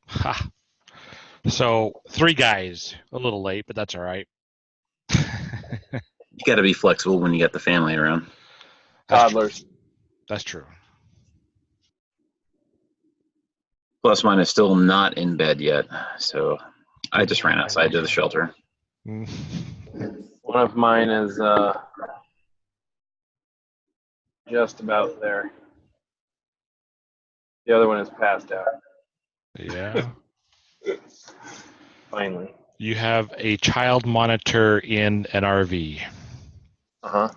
Ha. So 3 guys, a little late, but that's all right. You got to be flexible when you got the family around. That's true. Toddlers. That's true. Plus, mine is still not in bed yet, so I just ran outside to the shelter. Mm. One of mine is just about there. The other one is passed out. Yeah. Finally. You have a child monitor in an RV. Uh huh.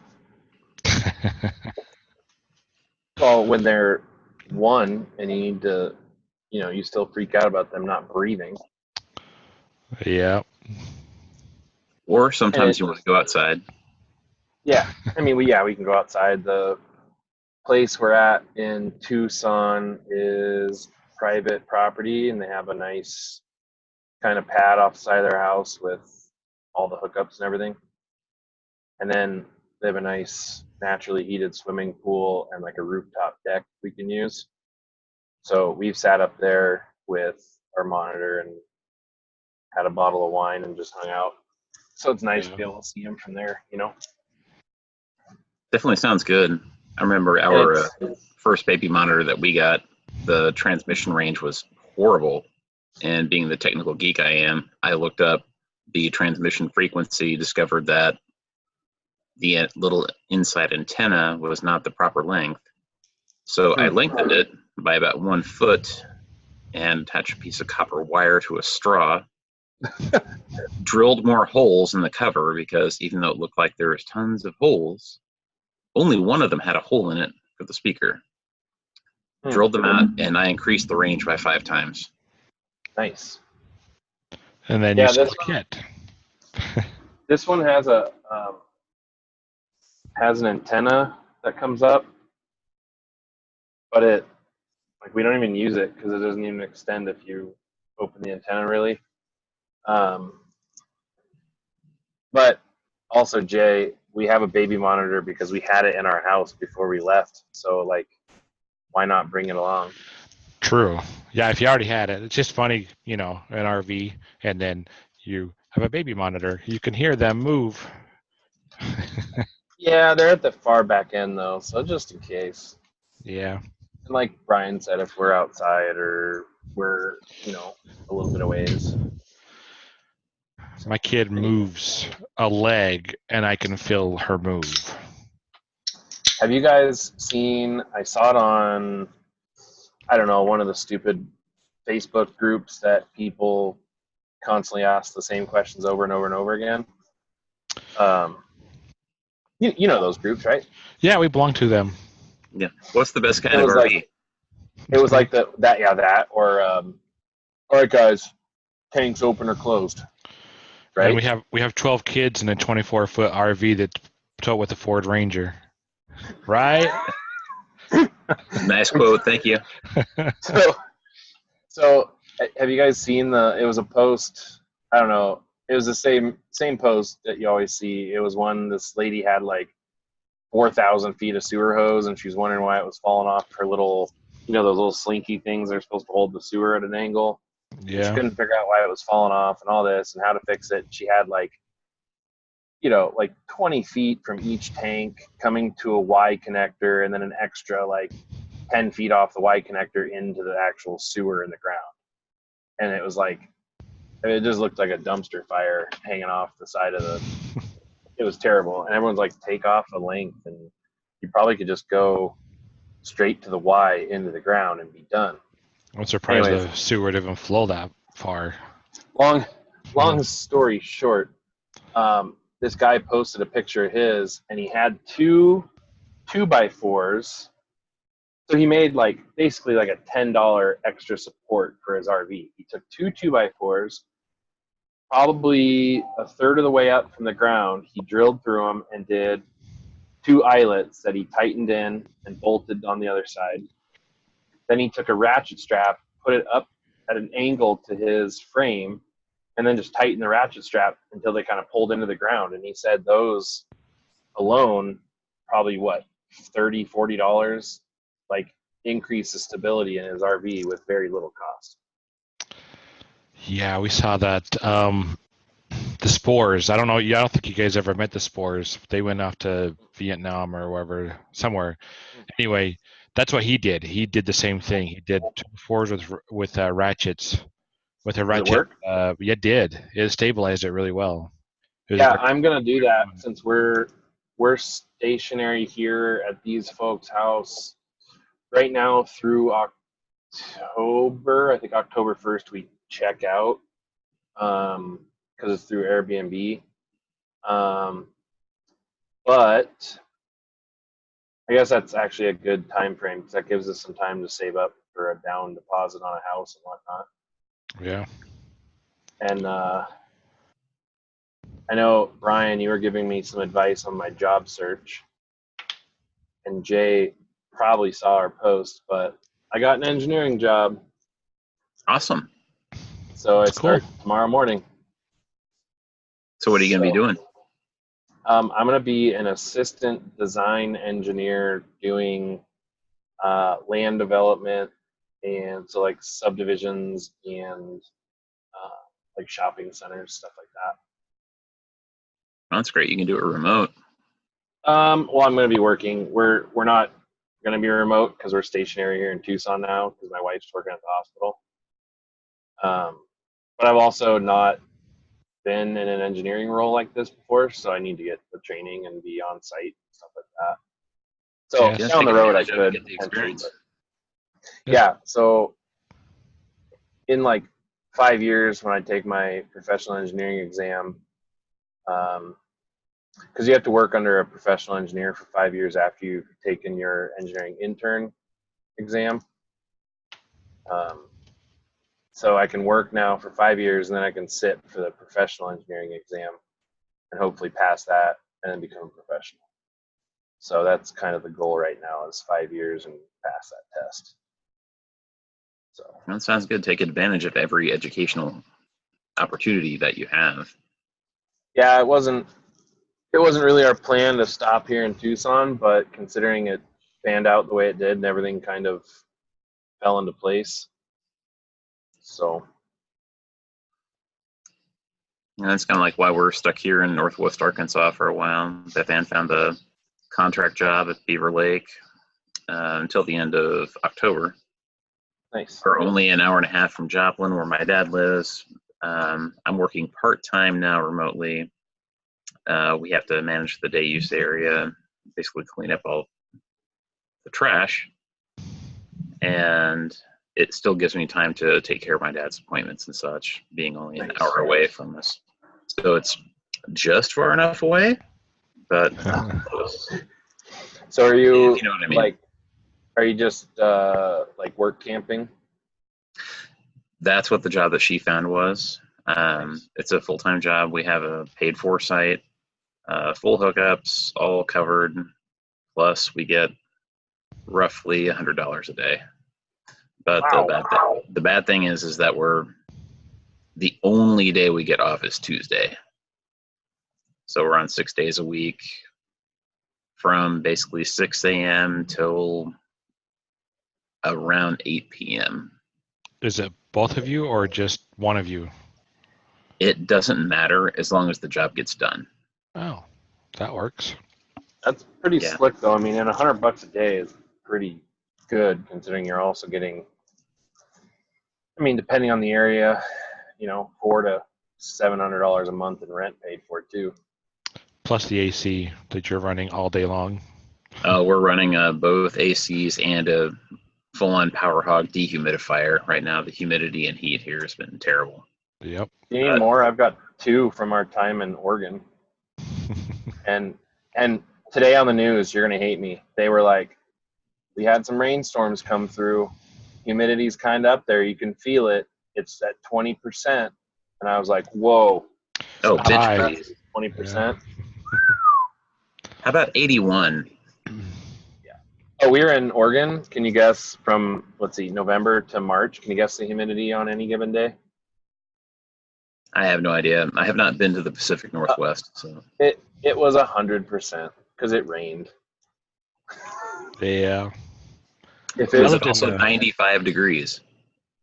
Well, when they're one and you need to, you still freak out about them not breathing. Yeah. Or sometimes you want to go outside. Yeah. I mean, we can go outside. The place we're at in Tucson is private property, and they have a nice kind of pad off the side of their house with all the hookups and everything. And then they have a nice naturally heated swimming pool and like a rooftop deck we can use. So we've sat up there with our monitor and had a bottle of wine and just hung out. So it's nice to be able to see them from there, Definitely sounds good. I remember our first baby monitor that we got, the transmission range was horrible. And being the technical geek I am, I looked up the transmission frequency, discovered that the little inside antenna was not the proper length. So I lengthened it by about 1 foot and attached a piece of copper wire to a straw. Drilled more holes in the cover because even though it looked like there was tons of holes, only one of them had a hole in it for the speaker. Drilled them out, and I increased the range by 5 times. Nice. And then you sell a kit. This one has an antenna that comes up, but we don't even use it because it doesn't even extend if you open the antenna really. But also, Jay, we have a baby monitor because we had it in our house before we left. So why not bring it along? True. Yeah, if you already had it, it's just funny, an RV, and then you have a baby monitor. You can hear them move. Yeah, they're at the far back end though, so just in case. Yeah. And like Brian said, if we're outside or we're, a little bit of ways. My kid moves a leg, and I can feel her move. Have you guys seen, I saw it on, I don't know, one of the stupid Facebook groups that people constantly ask the same questions over and over and over again. You know those groups, right? Yeah, we belong to them. Yeah. What's the best kind of RV? It was like that, or all right, guys, tanks open or closed. Right. And we have 12 kids in a 24-foot RV that's towed with a Ford Ranger. Right? Nice quote. Thank you. So have you guys seen it was a post, I don't know, it was the same post that you always see. It was this lady had like 4,000 feet of sewer hose, and she was wondering why it was falling off her little, those little slinky things that are supposed to hold the sewer at an angle. Yeah. She couldn't figure out why it was falling off and all this and how to fix it. She had like 20 feet from each tank coming to a Y connector, and then an extra 10 feet off the Y connector into the actual sewer in the ground. And it was it just looked like a dumpster fire hanging off the side of it was terrible. And everyone's like, take off a length, and you probably could just go straight to the Y into the ground and be done. I'm surprised the sewer didn't flow that far. Long story short, this guy posted a picture of his, and he had two 2x4s. So he made basically a $10 extra support for his RV. He took two 2x4s, probably a third of the way up from the ground. He drilled through them and did 2 eyelets that he tightened in and bolted on the other side. Then he took a ratchet strap, put it up at an angle to his frame, and then just tightened the ratchet strap until they kind of pulled into the ground. And he said those alone probably $30-$40 increase the stability in his RV with very little cost. Yeah, we saw that. The Spores. I don't know. I don't think you guys ever met the Spores. They went off to Vietnam or wherever, somewhere. Anyway, that's what he did. He did the same thing. He did 2 fours with ratchets. With a Does it ratchet, work? yeah, it did. It stabilized it really well. It was Yeah, very, I'm gonna do very that fun. since we're stationary here at these folks' house right now through October. I think October 1st we check out because it's through Airbnb. Um, but I guess that's actually a good time frame because that gives us some time to save up for a down deposit on a house and whatnot. Yeah. And I know Brian, you were giving me some advice on my job search, and Jay probably saw our post, but I got an engineering job, Awesome. so I That's cool. start tomorrow morning. So what are you going to be So, doing? I'm going to be an assistant design engineer doing land development and so like subdivisions and like shopping centers, stuff like that. That's great. You can do it remote. Well, I'm going to be working. We're not going to be remote because we're stationary here in Tucson now because my wife's working at the hospital. But I've also not been in an engineering role like this before, so I need to get the training and be on site and stuff like that. So Yes. down the road, I Advantage of it, could get the potentially, experience. but yeah. So in like 5 years, when I take my professional engineering exam, because you have to work under a professional engineer for 5 years after you've taken your engineering intern exam. So I can work now for 5 years, and then I can sit for the professional engineering exam and hopefully pass that and then become a professional. So that's kind of the goal right now is 5 years and pass that test. So That sounds good. Take advantage of every educational opportunity that you have. yeah, it wasn't really our plan to stop here in Tucson, but considering it panned out the way it did and everything kind of fell into place. So And that's kind of like why we're stuck here in Northwest Arkansas for a while. Beth Ann found a contract job at Beaver Lake until the end of October. nice. We're only an hour and a half from Joplin, where my dad lives. I'm working part-time now remotely. We have to manage the day use area, basically clean up all the trash. And it still gives me time to take care of my dad's appointments and such, being only an Nice. hour away from us. So it's just far enough away, but not close. So are you, If you know what I mean. like, are you just like work camping? That's what the job that she found was. It's a full-time job. We have a paid for site, full hookups, all covered. Plus, we get roughly $100 a day. But Wow. the bad thing is that we're the only day we get off is Tuesday. So we're on 6 days a week from basically 6 a.m. till around 8 p.m. Is it both of you or just one of you? It doesn't matter as long as the job gets done. Oh, that works. That's pretty Yeah. slick though. I mean, and $100 a day is pretty good considering you're also getting, I mean, depending on the area, you know, $400 to $700 a month in rent paid for too. Plus the AC that you're running all day long. We're running both ACs and a full-on Power Hog dehumidifier right now. The humidity and heat here has been terrible. Yep. You need more? I've got 2 from our time in Oregon. And today on the news, you're gonna hate me. They were like, we had some rainstorms come through. Humidity's kind of up there. You can feel it. It's at 20%. And I was like, whoa. Oh, That's bitch, high. please. 20%. How about 81? Oh, we were in Oregon. Can you guess from, let's see, November to March? Can you guess the humidity on any given day? I have no idea. I have not been to the Pacific Northwest, so It was 100% because it rained. Yeah. If it was lived in also the- 95 degrees.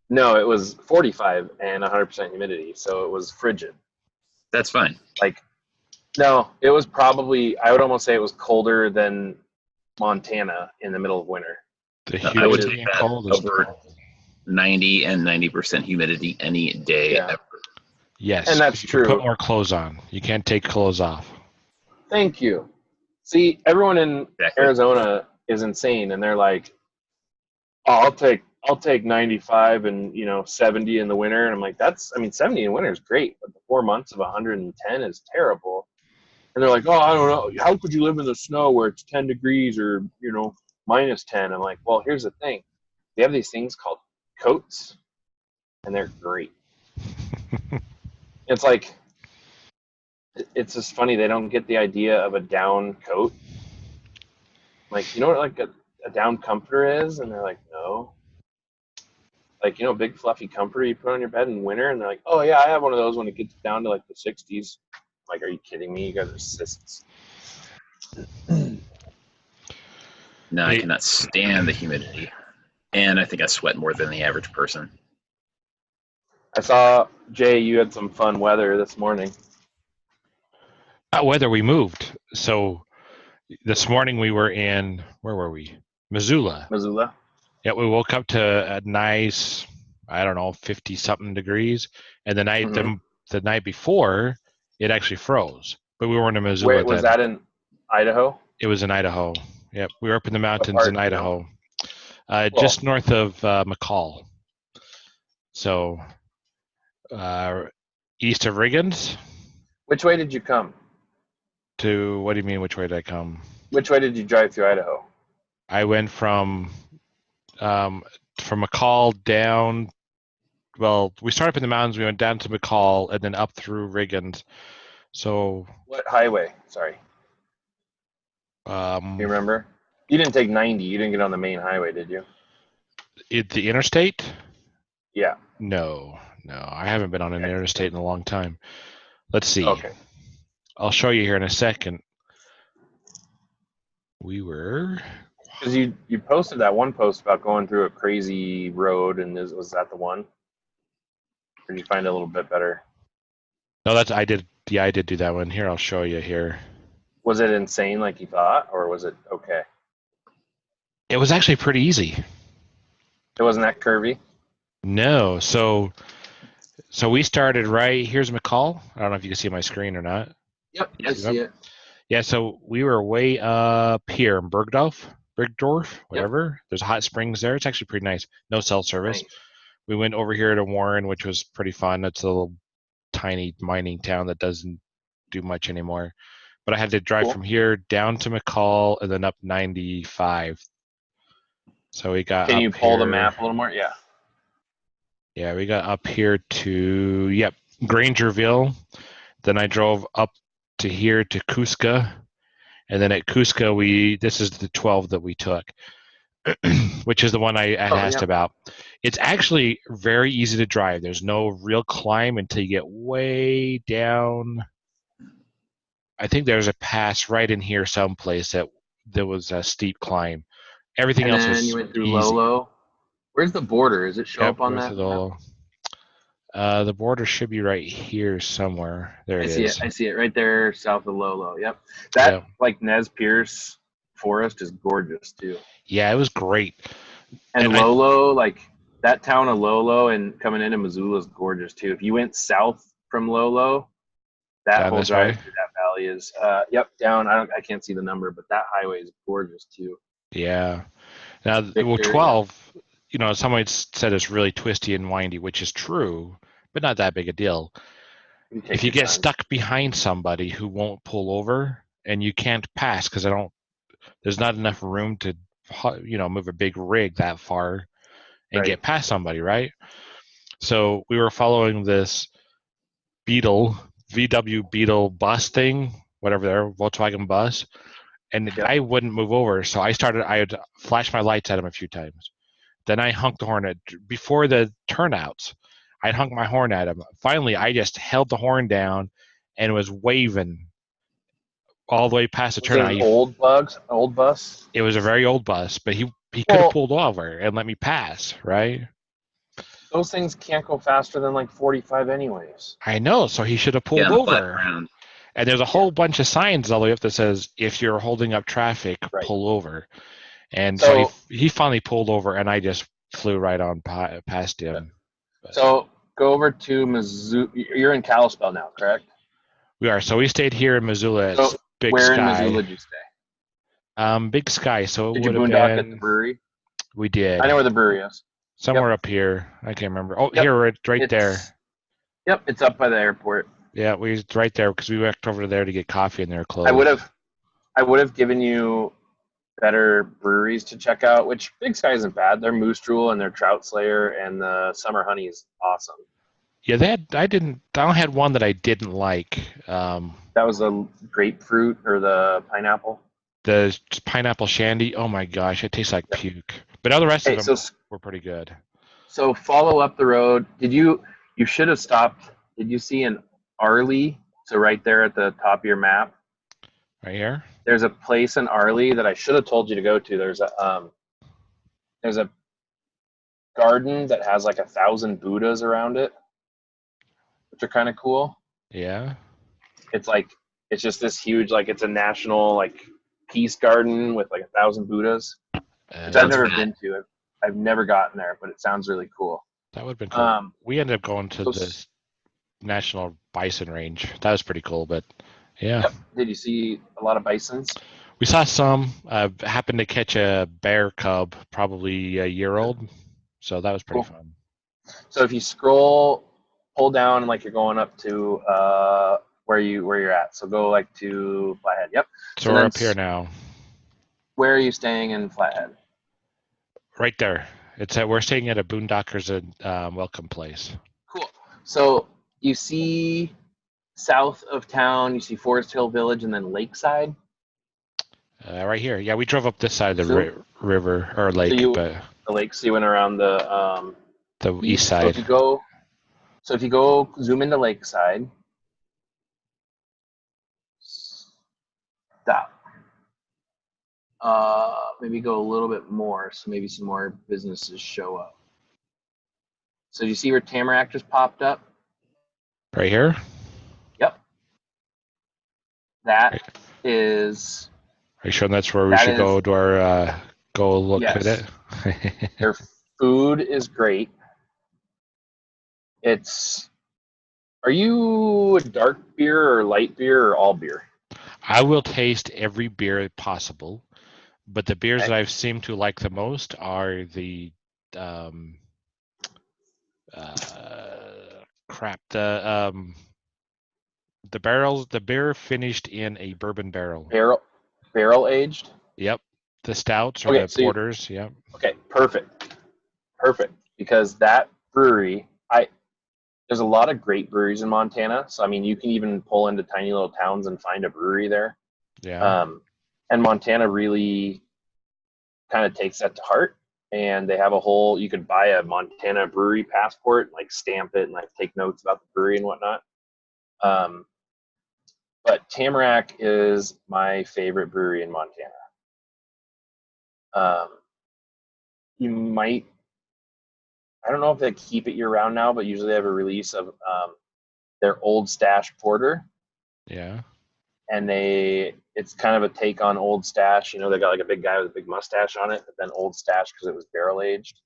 No, it was 45 and 100% humidity, so it was frigid. That's fine. Like, no, it was probably, I would almost say it was colder than Montana in the middle of winter. The I would humidity take and that cold is over 90 and 90% humidity any day Yeah. ever. yes, And that's you can put true. more clothes on. You can't take clothes off. Thank you. See, everyone in Exactly. Arizona is insane, and they're like, "Oh, I'll take 95 and 70 in the winter." And I'm like, I mean, 70 in winter is great, but the 4 months of 110 is terrible. And they're like, "Oh, I don't know. How could you live in the snow where it's 10 degrees or minus 10?" I'm like, "Well, here's the thing. They have these things called coats, and they're great. It's like it's just funny they don't get the idea of a down coat. Like, you know what like a down comforter is? And they're like, no. Like, big fluffy comforter you put on your bed in winter, and they're like, oh yeah, I have one of those when it gets down to like the 60s. Like, are you kidding me? You guys are cysts. No, I Hey. cannot stand the humidity. And I think I sweat more than the average person. I saw, Jay, you had some fun weather this morning. Whether we moved. So this morning we were in, where were we? Missoula. Missoula. Yeah, we woke up to a nice, I don't know, 50 something degrees, and the night before it actually froze. But we weren't in Missoula Where was then. that, in Idaho? It was in Idaho. Yep, we were up in the mountains part, in you know? Idaho, Cool. just north of McCall. So east of Riggins. Which way did you come? To what do you mean? Which way did I come? Which way did you drive through Idaho? I went from McCall down. Well, we started up in the mountains. We went down to McCall and then up through Riggins. So What highway? Sorry. Do you remember? You didn't take 90. You didn't get on the main highway, did you? The interstate? Yeah. No, I haven't been on an interstate in a long time. Let's see. Okay. I'll show you here in a second. We were. Because you posted that one post about going through a crazy road, and was that the one? Or did you find it a little bit better? No, I did. Yeah, I did do that one. Here, I'll show you here. Was it insane like you thought, or was it okay? It was actually pretty easy. It wasn't that curvy? No, so we started right here's McCall. I don't know if you can see my screen or not. Yep, I see it. Yeah, so we were way up here in Bergdorf, whatever. There's hot springs there. It's actually pretty nice. No cell service. Nice. We went over here to Warren, which was pretty fun. It's a little tiny mining town that doesn't do much anymore. But I had to drive from here down to McCall and then up 95. So we got Can up you pull here, the map a little more? Yeah. Yeah, we got up here to Grangerville. Then I drove up to here to Cusca, and then at Cusca this is the 12 that we took, which is the one I asked about. It's actually very easy to drive. There's no real climb until you get way down. I think there's a pass right in here someplace that there was a steep climb. Everything else was you went through easy. Lolo. Where's the border? Does it show up on that? The border should be right here somewhere. There it is. I see it right there south of Lolo. Yep. That like Nez Perce forest is gorgeous too. Yeah, it was great. And Lolo, like that town of Lolo and coming into Missoula is gorgeous too. If you went south from Lolo, that whole drive through that valley is down. I can't see the number, but that highway is gorgeous too. Yeah. Now, 12, someone said it's really twisty and windy, which is true, but not that big a deal. If you get stuck behind somebody who won't pull over and you can't pass because there's not enough room to, move a big rig that far and get past somebody, right? So we were following this VW Beetle bus thing, whatever they're, Volkswagen bus, and the guy wouldn't move over. So I had flashed my lights at him a few times. Then I honked the horn before the turnouts. I'd honked my horn at him. Finally, I just held the horn down and was waving all the way past the turnout. Was it an old bus? It was a very old bus, but he could have pulled over and let me pass, right? those things can't go faster than like 45 anyways. I know, so he should have Yeah, pulled on the flat over. ground. And there's a whole bunch of signs all the way up that says, if you're holding up traffic, Right. pull over. And so So he finally pulled over, and I just flew right on past him. But so go over to Missoula. You're in Kalispell now, correct? we are. So we stayed here in Missoula at So Big where in Sky. Missoula did you stay? Big Sky. So it Did you would have boondock at the been. brewery? We did. I know where the brewery is. Somewhere up here. I can't remember. Oh, Yep. here, right It's- there. Yep, it's up by the airport. Yeah, we right there because we walked over there to get coffee and they're closed. I would have given you better breweries to check out, which Big Sky isn't bad. Their Moose Drool and their Trout Slayer and the Summer Honey is awesome. Yeah, I only had one that I didn't like. That was the grapefruit or the pineapple. The pineapple shandy. Oh my gosh, it tastes like puke. But all the rest Hey, of them so were pretty good. so follow up the road. You should have stopped. Did you see an Arlie? So right there at the top of your map, Right here. there's a place in Arlie that I should have told you to go to. There's a garden that has like 1,000 Buddhas around it, which are kind of cool. Yeah. It's just this huge, like, it's a national like peace garden with like 1,000 Buddhas, which I've Sounds never rad. been to. I've never gotten there, but it sounds really cool. That would have been cool. We ended up going to so the National Bison Range. That was pretty cool, but yeah. Yep. Did you see a lot of bisons? We saw some. Happened to catch a bear cub, probably a year old. So that was pretty Cool. fun. So if you pull down like you're going up to where you're at. So go like to Flathead. Yep. So And we're then up here now. Where are you staying in Flathead? Right there. We're staying at a Boondockers welcome place. Cool. So you see south of town, you see Forest Hill Village and then Lakeside. Right here. Yeah, we drove up this side of the So- river or lake, but The lake. So you went around the east So side. if you go zoom into Lakeside, stop. Maybe go a little bit more, so maybe some more businesses show up. So do you see where Tamarack just popped up? Right here? Yep. That is Are you sure that's where we That should is- go to our go look at Yes. it? their food is great. Are you a dark beer or light beer or all beer? I will taste every beer possible, but the beers Okay. that I've seemed to like the most are the the beer finished in a bourbon barrel. Barrel aged? Yep. The stouts or Okay, the so you- porters. Yep. Okay, perfect. Because that brewery, there's a lot of great breweries in Montana. So I mean, you can even pull into tiny little towns and find a brewery there. Yeah. And Montana really kind of takes that to heart. And they have you could buy a Montana brewery passport, like stamp it and like take notes about the brewery and whatnot. But Tamarack is my favorite brewery in Montana. You might, I don't know if they keep it year round now, but usually they have a release of their Old Stash Porter. Yeah. And it's kind of a take on Old Stash. You know, they got like a big guy with a big mustache on it, but then Old Stash because it was barrel aged.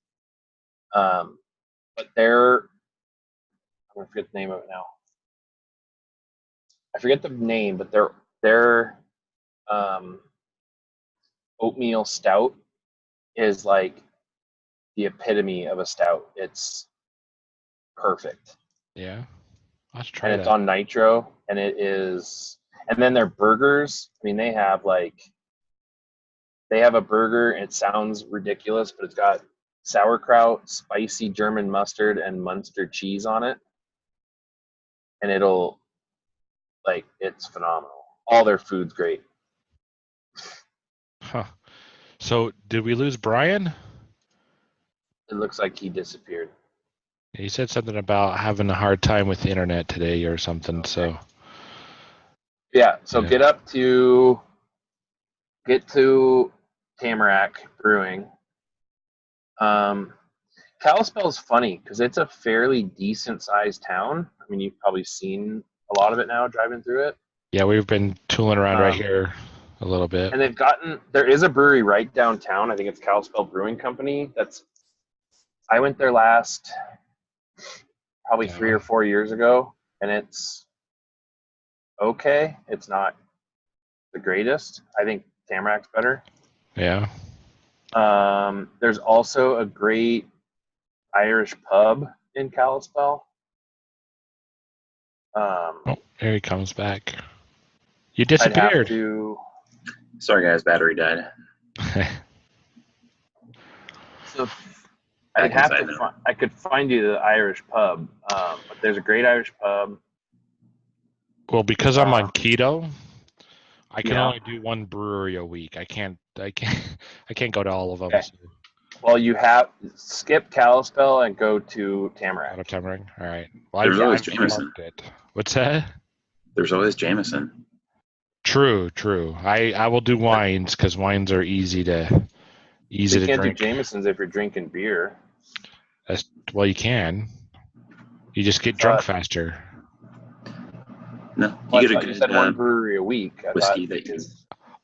But I'm gonna forget the name of it now. I forget the name, but their oatmeal stout is like the epitome of a stout. It's perfect. Yeah. Let's try And that. it's on nitro, and it is. And then their burgers. I mean, they have a burger. And it sounds ridiculous, but it's got sauerkraut, spicy German mustard, and Munster cheese on it, and it's phenomenal. All their food's great. Huh. So did we lose Brian? It looks like he disappeared. He said something about having a hard time with the internet today or something. So Yeah. So Yeah. get to Tamarack Brewing. Kalispell's funny because it's a fairly decent sized town. I mean, you've probably seen a lot of it now driving through it. Yeah, we've been tooling around right Um, here a little bit. And there is a brewery right downtown. I think it's Kalispell Brewing Company. I went there last probably 3 or 4 years ago, and it's okay. It's not the greatest. I think Tamarack's better. Yeah. There's also a great Irish pub in Kalispell. Oh, here he comes back. You I'd have disappeared. to. Sorry, guys, battery died. So Back I'd have inside to. now. I could find you the Irish pub, but there's a great Irish pub. Well, because I'm on keto, I can Yeah. only do one brewery a week. I can't I can't go to all of them. Okay. So. Well, you have skip Kalispell and go to Tamarack. Out of Tamarack. All right. Well, There's always I've Jameson. marked it. What's that? There's always Jameson. True. I will do wines because wines are easy to You can't drink. do Jamesons if you're drinking beer. Well, you can. You just get drunk faster. No, Well, you I get a thought you said good one brewery a week. I whiskey thought, that you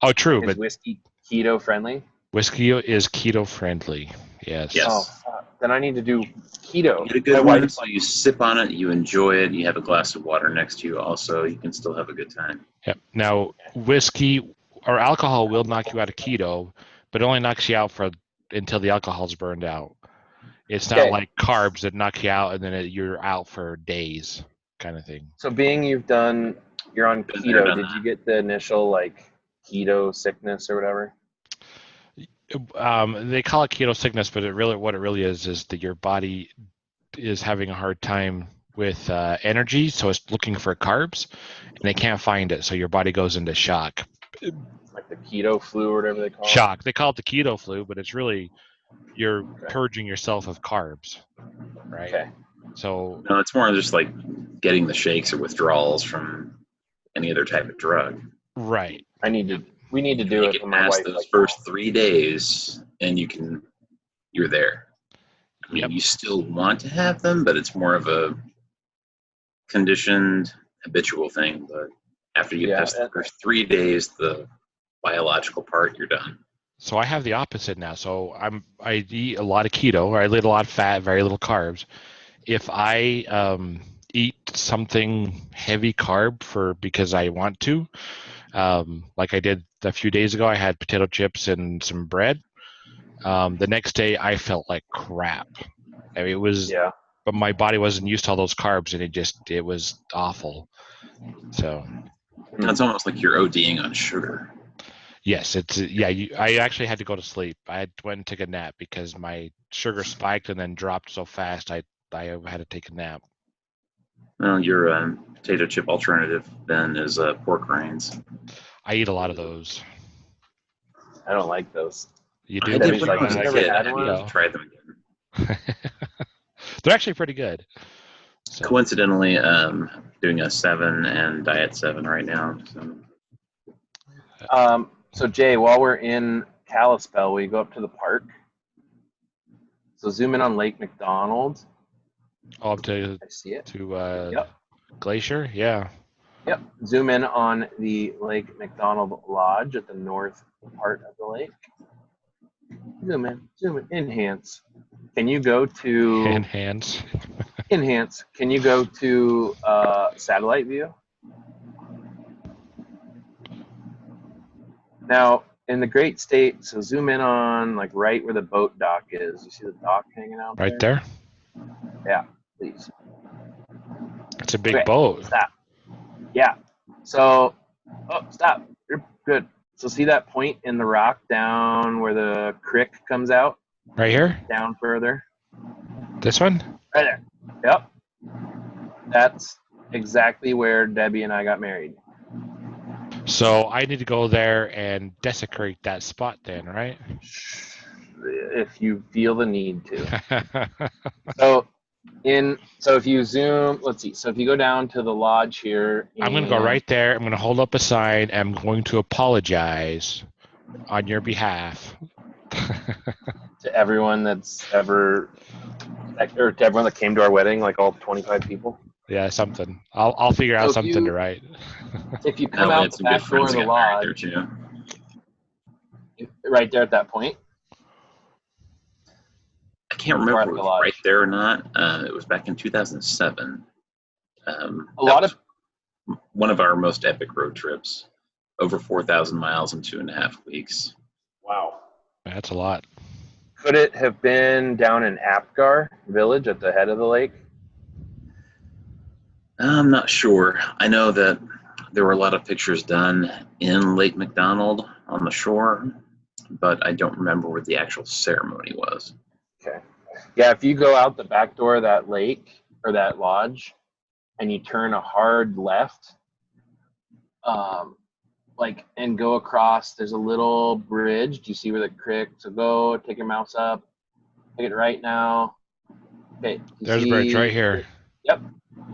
Oh, true. is But whiskey keto friendly? whiskey is keto friendly. Yes. Yes. Oh, fuck. Then I need to do keto. get a My good one, wife, so you sip on it, you enjoy it, you have a glass of water next to you also, you can still have a good time. Yep. Now, whiskey or alcohol will knock you out of keto, but it only knocks you out until the alcohol's burned out. It's not Okay. like carbs that knock you out and then you're out for days, kind of thing. So being you're on Been there, keto, done did that. you get the initial like keto sickness or whatever? They call it keto sickness, but what it really is that your body is having a hard time with energy, so it's looking for carbs, and they can't find it, so your body goes into shock. Like the keto flu or whatever they call it? Shock. They call it the keto flu, but it's really you're purging yourself of carbs, right? Okay. So No, it's more just like getting the shakes or withdrawals from any other type of drug. right. We need to do Make it it for my past wife. those like, first 3 days, and you're there. I mean, Yep. you still want to have them, but it's more of a conditioned, habitual thing. But after you Yeah, pass the first 3 days, the biological part, you're done. So I have the opposite now. So I eat a lot of keto, or I eat a lot of fat, very little carbs. If I eat something heavy carb because I want to, like I did a few days ago, I had potato chips and some bread. The next day I felt like crap. I mean, it was, yeah. but my body wasn't used to all those carbs, and it was awful. So It's almost like you're ODing on sugar. yes, I actually had to go to sleep. I went and took a nap because my sugar spiked and then dropped so fast. I had to take a nap. Well, your potato chip alternative then is pork rinds. I eat a lot of those. I don't like those. You I do? did Debbie's when I like, was a "Never kid. I had haven't one?" tried them again. They're actually pretty good. So, Coincidentally, doing a 7 and Diet 7 right now. So Jay, while we're in Kalispell, will you go up to the park? So zoom in on Lake McDonald. up to I see it. Yep. Glacier, yeah. Yep. Zoom in on the Lake McDonald Lodge at the north part of the lake. Zoom in, enhance. Can you go to Enhance. enhance? Can you go to satellite view? Now, in the Great State, so zoom in on like right where the boat dock is. You see the dock hanging out Right there. Yeah, please. It's a big Okay, boat. Stop. Yeah. So, stop. You're good. So see that point in the rock down where the creek comes out? Right here? Down further? This one? Right there. Yep. That's exactly where Debbie and I got married. So I need to go there and desecrate that spot then, right? If you feel the need to. So if you zoom, let's see. So if you go down to the lodge here, I'm going to go right there. I'm going to hold up a sign. I'm going to apologize on your behalf. to everyone that's ever or to everyone that came to our wedding, like all 25 people. Yeah, something. I'll figure out So if something you- to write. If you I know come we out had the some good back door friends of the that got married there lodge, too. right there at that point, I can't Or remember at if it the was lodge. right there or not. It was back in 2007. A lot of one of our most epic road trips, over 4,000 miles in 2.5 weeks. wow. That's a lot. Could it have been down in Apgar Village at the head of the lake? I'm not sure. I know that there were a lot of pictures done in Lake McDonald on the shore, but I don't remember where the actual ceremony was. Okay. Yeah, if you go out the back door of that lake or that lodge and you turn a hard left, and go across, there's a little bridge. Do you see where the creek? So go, take your mouse up, take it right now. Okay. There's a bridge right here. Yep.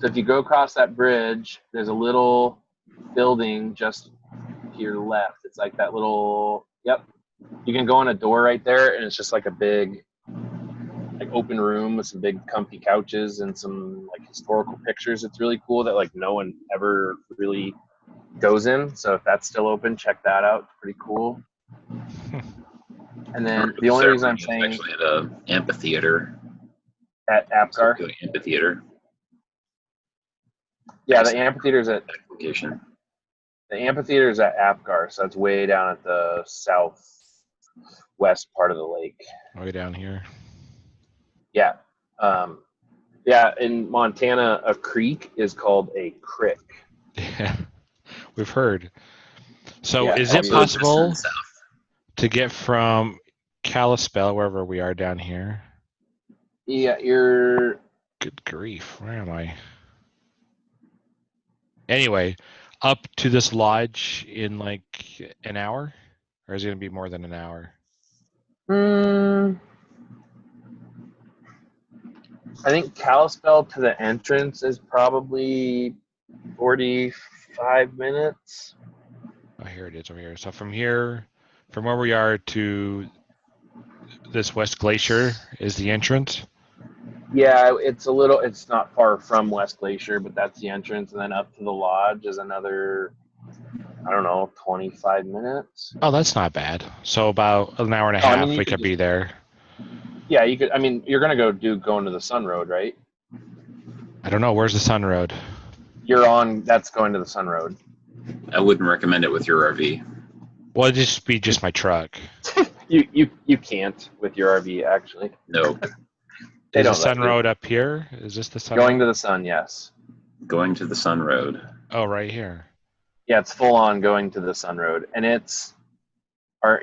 So if you go across that bridge, there's a little building just to your left. It's like that little, yep. You can go in a door right there, and it's just like a big, like open room with some big comfy couches and some like historical pictures. It's really cool that like no one ever really goes in. So if that's still open, check that out. It's pretty cool. And then the only reason I'm saying actually at an amphitheater. at Apgar, Amphitheater. yeah, the amphitheater's at Location. the amphitheater's at Apgar, so it's way down at the southwest part of the lake. Way down here. Yeah. Yeah, in Montana, a creek is called a crick. Yeah, we've heard. So Yeah, is it also possible just in the south. to get from Kalispell, wherever we are down here? Yeah, you're Good grief, where am I? Anyway, up to this lodge in like an hour? Or is it going to be more than an hour? I think Kalispell to the entrance is probably 45 minutes. Oh, here it is over here. So from here, from where we are to this West Glacier is the entrance. Yeah, it's not far from West Glacier, but that's the entrance. And then up to the lodge is another, I don't know, 25 minutes. Oh, that's not bad. So about an hour and a half we could be there. Yeah, you could. I mean, you're gonna go into the Sun Road, right? I don't know. Where's the Sun Road? That's going to the Sun Road. I wouldn't recommend it with your RV. Well, it'd just be just my truck. You can't with your RV, actually. No. Is the Sun Road up here? Is this the Sun Going Road? to the Sun, yes. Going to the Sun Road. Oh, right here. Yeah, it's full on going to the Sun Road. And are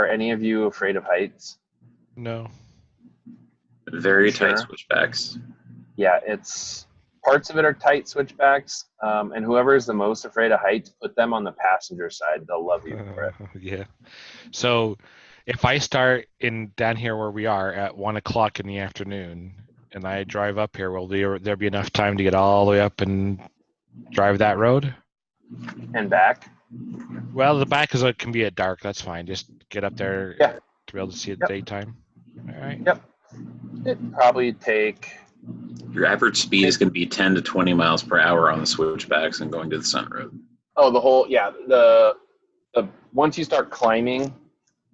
any of you afraid of heights? No. Very Sure. tight switchbacks. Yeah, parts of it are tight switchbacks. And whoever is the most afraid of heights, put them on the passenger side. They'll love you for it. Yeah. So if I start down here where we are at 1 o'clock in the afternoon and I drive up here, will there be enough time to get all the way up and drive that road? And back. Well, the back can be at dark. That's fine. Just get up there Yeah. to be able to see it Yep. daytime. All right. Yep. It'd probably take. Your average speed is going to be 10 to 20 miles per hour on the switchbacks and going to the Sun Road. Oh, the once you start climbing,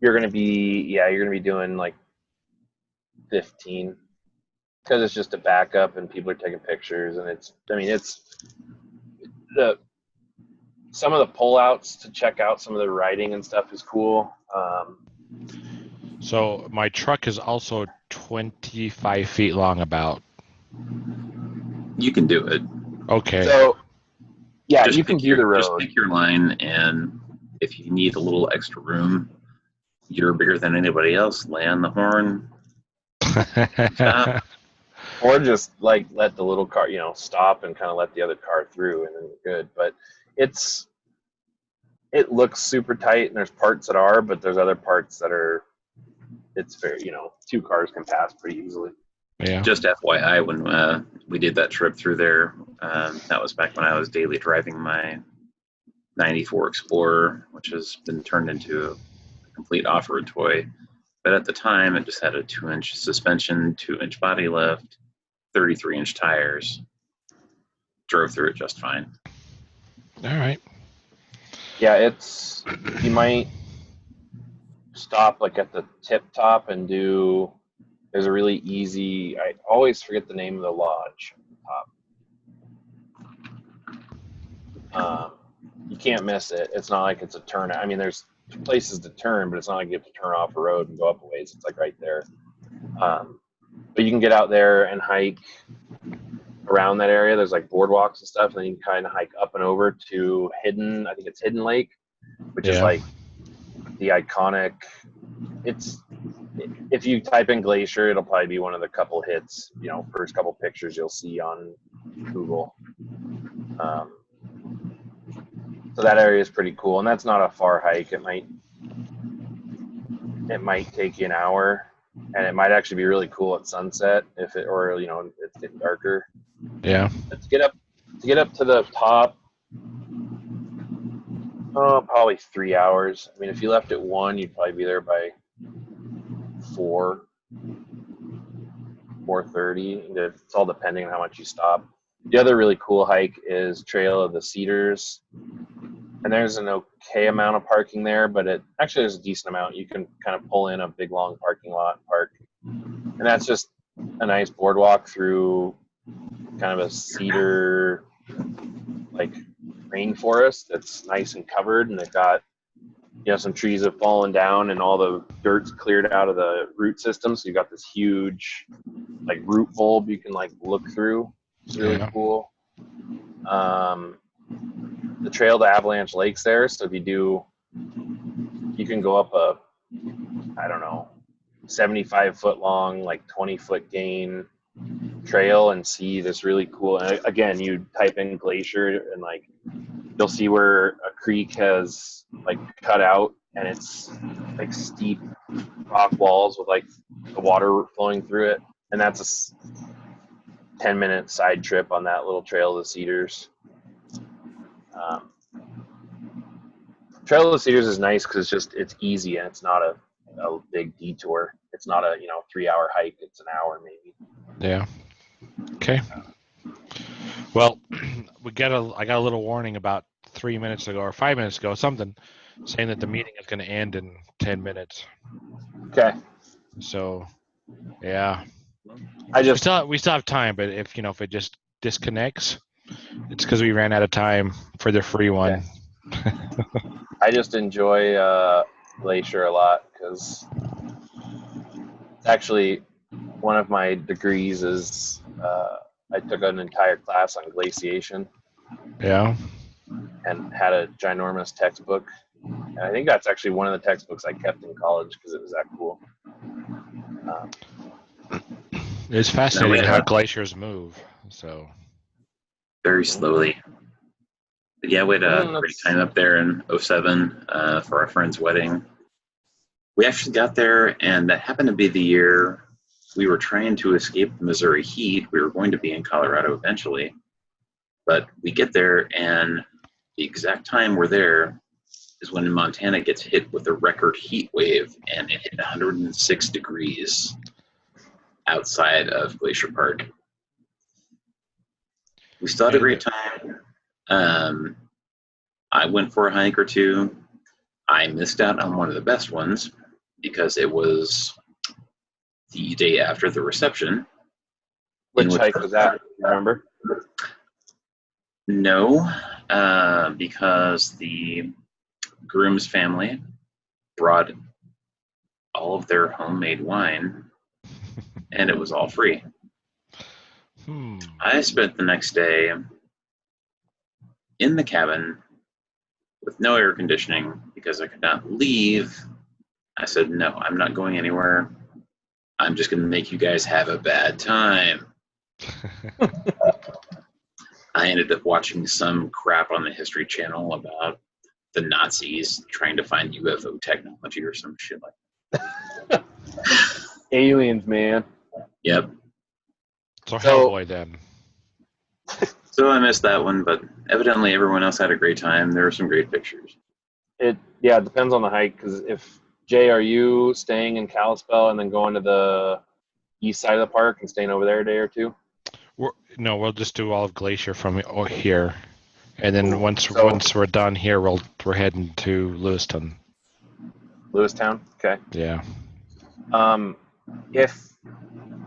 you're gonna be doing like 15, because it's just a backup and people are taking pictures, and it's some of the pullouts to check out some of the riding and stuff is cool. So my truck is also 25 feet long about. You can do it. Okay. So yeah, Just you can pick do the Just road. pick your line, and if you need a little extra room, you're bigger than anybody else. Lay on the horn. Stop. Or just like let the little car, stop and kind of let the other car through, and then you're good. But it looks super tight, and there's parts that are, but there's other parts that are. It's fair, two cars can pass pretty easily. Yeah. Just FYI, when we did that trip through there, that was back when I was daily driving my 94 Explorer, which has been turned into a complete off-road toy. But at the time, it just had a 2-inch suspension, 2-inch body lift, 33-inch tires. Drove through it just fine. All right. Yeah, you might stop like at the tip top and there's a really easy, I always forget the name of the lodge top. You can't miss it. It's not like it's a turn. I mean, there's places to turn, but it's not like you have to turn off a road and go up a ways. It's like right there. But you can get out there and hike around that area. There's like boardwalks and stuff, and then you can kind of hike up and over to Hidden, I think it's Hidden Lake, which is like the iconic, if you type in Glacier, it'll probably be one of the couple hits, first couple pictures you'll see on Google. So that area is pretty cool, and that's not a far hike. It might take you an hour, and it might actually be really cool at sunset it's getting darker. Yeah. But to get up to the top, probably 3 hours. I mean, if you left at 1, you'd probably be there by 4:30. It's all depending on how much you stop. The other really cool hike is Trail of the Cedars, and there's an okay amount of parking there, but there's a decent amount. You can kind of pull in a big long parking lot and park, and that's just a nice boardwalk through kind of a cedar like rainforest that's nice and covered, and they've got some trees have fallen down and all the dirt's cleared out of the root system, so you've got this huge like root bulb you can like look through. It's really cool. The trail to Avalanche Lakes there, so if you can go up a 75-foot long, like 20-foot gain trail and see this really cool, and again, you type in Glacier and like you'll see where a creek has like cut out, and it's like steep rock walls with like the water flowing through it, and that's a 10-minute side trip on that little Trail of the Cedars. Trail of the Cedars is nice because it's easy and it's not a big detour. It's not a 3-hour hike. It's an hour maybe. Yeah. Okay. Well, I got a little warning about 3 minutes ago or 5 minutes ago, something saying that the meeting is going to end in 10 minutes. Okay. So, yeah. We still have time, but if it just disconnects, it's because we ran out of time for the free one. Okay. I just enjoy Glacier a lot because actually one of my degrees is I took an entire class on glaciation. Yeah. And had a ginormous textbook. And I think that's actually one of the textbooks I kept in college because it was that cool. It's fascinating how glaciers move. So very slowly. But yeah, we had a great time up there in 2007 for our friend's wedding. We actually got there, and that happened to be the year we were trying to escape the Missouri heat. We were going to be in Colorado eventually. But we get there, and the exact time we're there is when Montana gets hit with a record heat wave, and it hit 106 degrees outside of Glacier Park. We still had a great time. I went for a hike or two. I missed out on one of the best ones because it was the day after the reception. Which hike was that? Do you remember? No, because the groom's family brought all of their homemade wine, and it was all free. I spent the next day in the cabin with no air conditioning because I could not leave. I said, no, I'm not going anywhere. I'm just going to make you guys have a bad time. I ended up watching some crap on the History Channel about the Nazis trying to find UFO technology or some shit like that. Aliens, man. Yep. So Hellboy then. So I missed that one, but evidently everyone else had a great time. There were some great pictures. It depends on the hike, because if Jay, are you staying in Kalispell and then going to the east side of the park and staying over there a day or two? No, we'll just do all of Glacier from here, and then once So- we're done here, we're heading to Lewiston. Lewistown? Okay. Yeah. If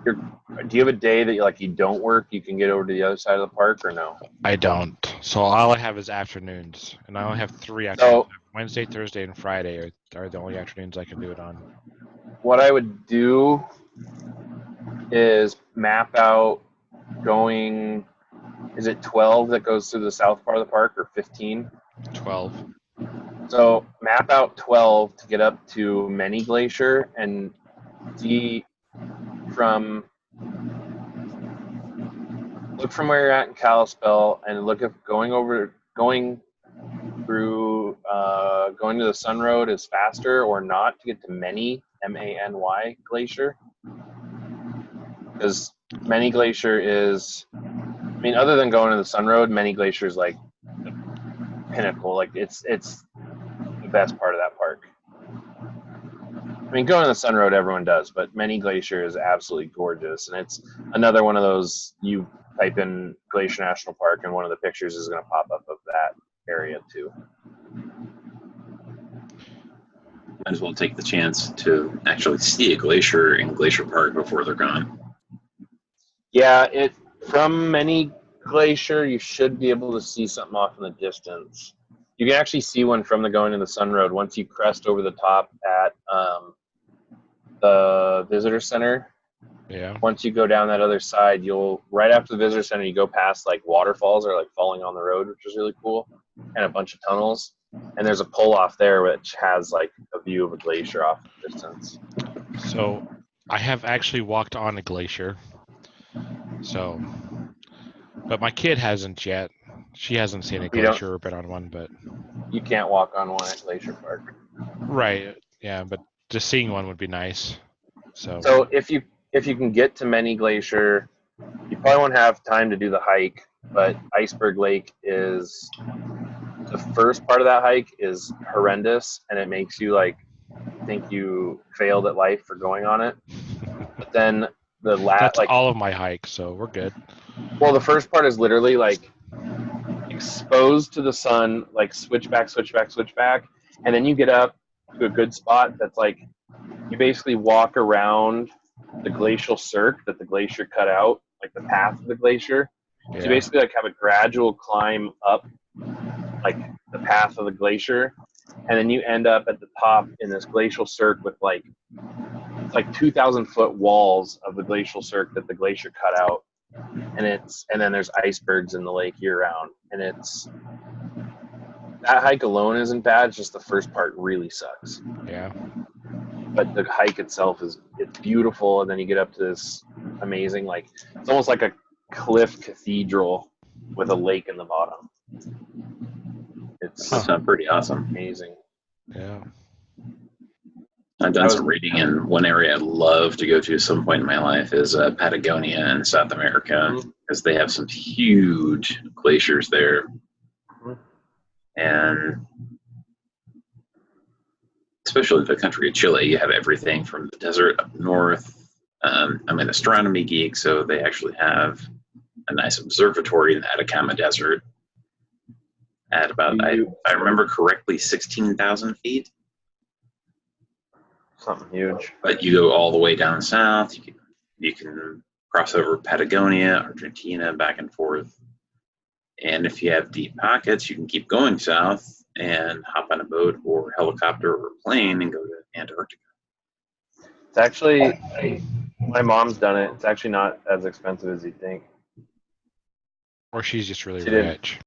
you're, do you have a day that you don't work, you can get over to the other side of the park, or no? I don't. So all I have is afternoons, and I only have 3 afternoons. Wednesday, Thursday, and Friday are the only afternoons I can do it on. What I would do is map out going, is it 12 that goes through the south part of the park, or 15? 12. So map out 12 to get up to Many Glacier and see look from where you're at in Kalispell and look at going to the Sun Road is faster or not to get to Many, M-A-N-Y Glacier. Because Many Glacier is, other than going to the Sun Road, Many Glacier is like the pinnacle. Like it's the best part of that park. Going to the Sun Road, everyone does, but Many Glacier is absolutely gorgeous, and it's another one of those, you type in Glacier National Park, and one of the pictures is going to pop up of that area too. Might as well take the chance to actually see a glacier in Glacier Park before they're gone. Yeah, from Many Glacier, you should be able to see something off in the distance. You can actually see one from the going to the Sun Road once you crest over the top at the visitor center. Yeah. Once you go down that other side, right after the visitor center, you go past waterfalls or falling on the road, which is really cool, and a bunch of tunnels. And there's a pull off there which has a view of a glacier off in the distance. So I have actually walked on a glacier. So, but my kid hasn't yet. She hasn't seen a glacier or been on one, but you can't walk on one at Glacier Park. Right. Yeah, but just seeing one would be nice. So if you can get to Many Glacier, you probably won't have time to do the hike, but Iceberg Lake is, the first part of that hike is horrendous, and it makes you think you failed at life for going on it. But then that's all of my hikes, so we're good. Well, the first part is literally exposed to the sun, switch back, and then you get up to a good spot that's you basically walk around the glacial cirque that the glacier cut out, the path of the glacier. Yeah. So you basically have a gradual climb up the path of the glacier, and then you end up at the top in this glacial cirque with 2,000 foot walls of the glacial cirque that the glacier cut out, and then there's icebergs in the lake year round, and that hike alone isn't bad. It's just the first part really sucks. Yeah. But the hike itself it's beautiful, and then you get up to this amazing it's almost like a cliff cathedral with a lake in the bottom. That sounds pretty awesome. Amazing. Yeah. I've done some reading, and one area I'd love to go to at some point in my life is Patagonia in South America, because they have some huge glaciers there. And especially the country of Chile, you have everything from the desert up north. I'm an astronomy geek, so they actually have a nice observatory in the Atacama Desert at about, I remember correctly, 16,000 feet. Something huge. But you go all the way down south. You can cross over Patagonia, Argentina, back and forth. And if you have deep pockets, you can keep going south and hop on a boat or helicopter or plane and go to Antarctica. It's actually, my mom's done it. It's actually not as expensive as you think. Or she's just really rich.